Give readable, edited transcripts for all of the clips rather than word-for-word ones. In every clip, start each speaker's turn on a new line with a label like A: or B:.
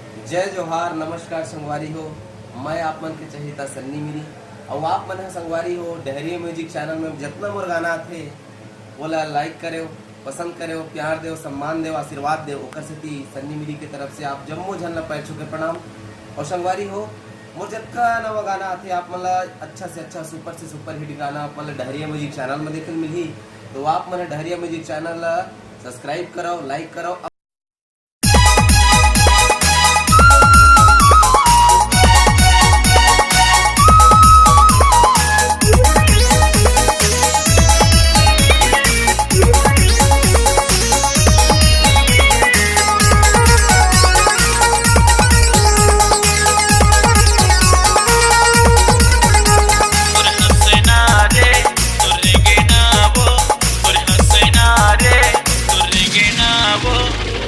A: जय जोहार नमस्कार संगवारी हो। मैं आप मन के चहेता सन्नी मिरी और आप मन है संगवारी हो डहरिया म्यूजिक चैनल में जितना मोर गाना थे बोला लाइक करे पसंद करे प्यार दे सम्मान दे आशीर्वाद दे ओकर सेती सन्नी मिरी के तरफ से आप जम्मो झन ला पैर छुके प्रणाम। और संगवारी हो मोर जतका नवा गाना आथे आप मन ला अच्छा से अच्छा सुपर से सुपर हिट गाना आप मन ला डहरिया म्यूजिक चैनल में देखने मिलही। तो आप मन डहरिया म्यूजिक चैनल ला सब्सक्राइब करो लाइक करो।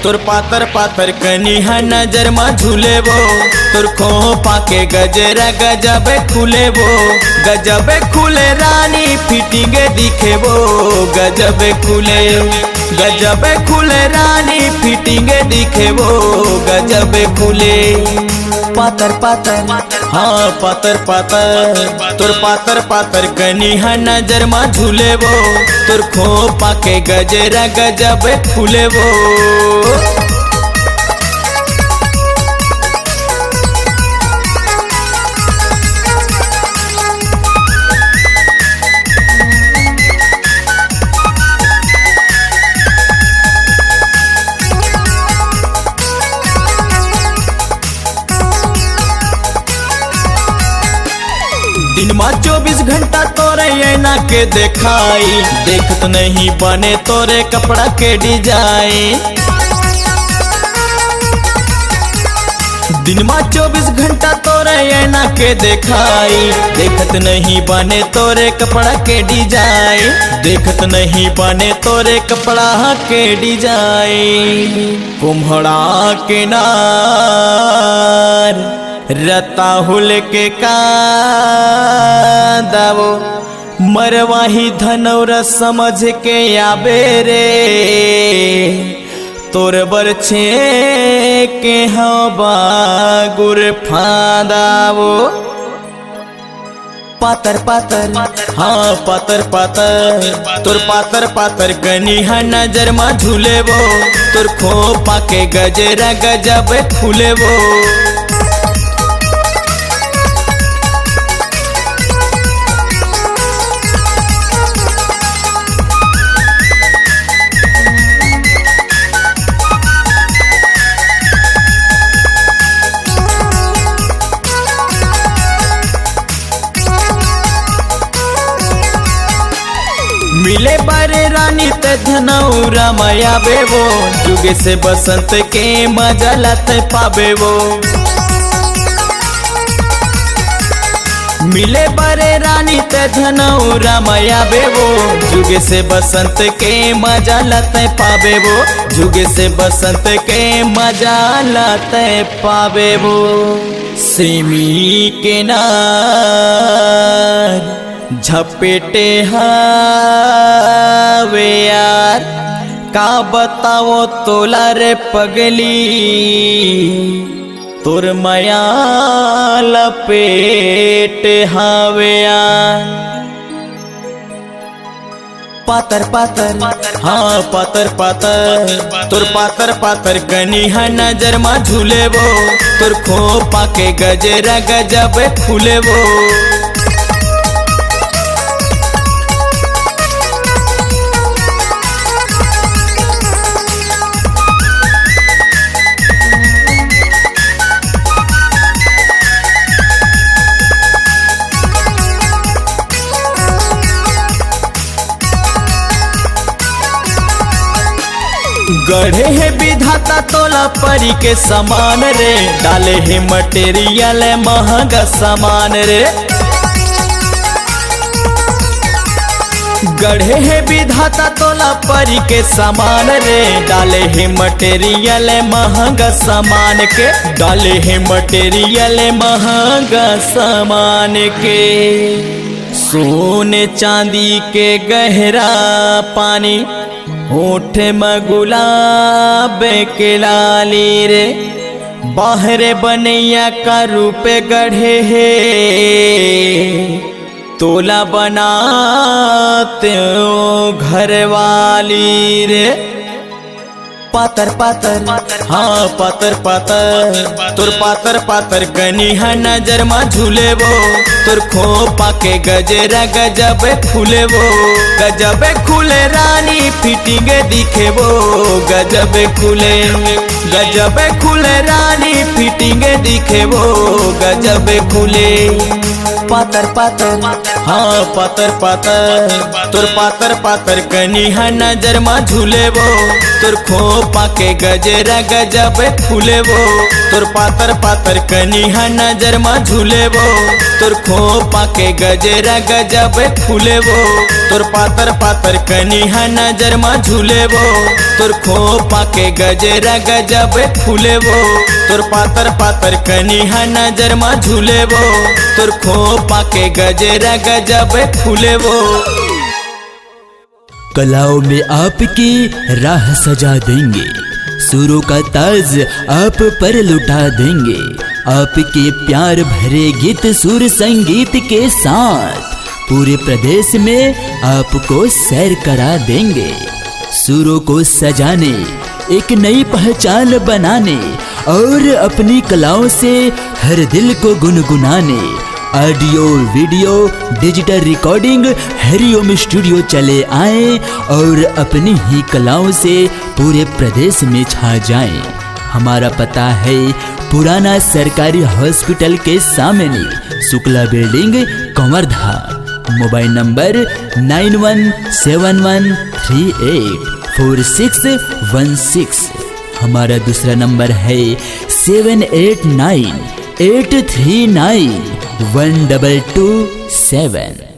B: तोर पातर पातर कनिहा नजर मा झूले वो तोर खो पाके गजरा गजबे खुले वो गजबे खुले रानी फिटिंगे दिखे वो गजबे खुले रानी फिटिंगे दिखे वो गजबे खुले पातर पातर हाँ पातर पातर तोर पातर पातर कनिहा नजर मा झूले वो तोर खो पाके गजरा गजबे खुले वो। दिन में 24 घंटा तोरे ऐना के देखाई देखत नहीं बने तोरे कपड़ा के डिजाइन। दिन में 24 घंटा तोरे ऐना के देखाई देखत नहीं बने तोरे कपड़ा के डिजाइन देखत नहीं बने तोरे कपड़ा के डिजाइन। कुम्हड़ा के नार रताहुल के कांदावो मरवाही धनौर समझ के आबे रे तोर बरछे के हवा गुर फांदावो पातर पातर हाँ पातर पातर तोर पातर पातर कनिहा नजर मा झूले वो तोर खो पाके गजरा गजब खुले वो। मिले बारे रानी ते धनौरा माया बेवो जुगे से बसंत के मजा लाते पाबे वो। मिले बारे रानी ते धनौरा माया बेवो जुगे से बसंत के मजा लाते पाबे वो जुगे से बसंत के मजा लाते पाबे वो। सेमी के नार झपेटे हावे यार का बताओ तोला रे पगली तोर माया लपेट हावे यार पातर पातर हाँ पातर पातर तोर पातर पातर कनिहा नजर मा झूले वो तोर खो पाके गजरा गजब खुले वो। गढ़े है विधाता तोला परी के समान रे डाले है मटेरियल महंगा सामान रे। गढ़े है विधाता तोला परी के समान रे डाले है मटेरियल महंगा सामान के डाले है मटेरियल महंगा सामान के। सोने चांदी के गहरा पानी होठ में गुलाब के लाली रे बाहरे बनैया का रूप गढ़े है, तोला बनाते हो घर वाली रे। पातर पातर हाँ पातर पातर तोर पातर पातर कनिहा नजर मा झूले वो, तोर खोपा के गजरा गजब खुले वो, गजब खुले रानी फिटिंग दिखे वो, गजब खुले रानी फिटिंग दिखे वो, गजब खुले। पातर पातर हाँ पातर पातर तोर पातर पातर कनिहा नजर मा झूले वो, तोर खोपा के गजरा गजब खुले वो, तोर पातर पातर कनिहा नजर मा झूले वो, तोर खोपा के गजरा गजब खुले वो, तोर पातर पातर कनिहा नजर मा झूले वो, तोर खोपा के गजरा गजब खुले वो, तोर पातर पातर कनिहा नजर मा झूले वो, तोर खोपा के गजरा गजब खुले वो।
C: कलाओं में आपकी राह सजा देंगे, सुरों का ताज आप पर लुटा देंगे, आपके प्यार भरे गीत सुर संगीत के साथ पूरे प्रदेश में आपको सैर करा देंगे। सुरों को सजाने, एक नई पहचान बनाने और अपनी कलाओं से हर दिल को गुनगुनाने, ऑडियो वीडियो डिजिटल रिकॉर्डिंग हरिओम स्टूडियो चले आए और अपनी ही कलाओं से पूरे प्रदेश में छा जाएं। हमारा पता है पुराना सरकारी हॉस्पिटल के सामने, Shukla building, Kawardha. Mobile number 9171384616। हमारा दूसरा नंबर है 7898391227।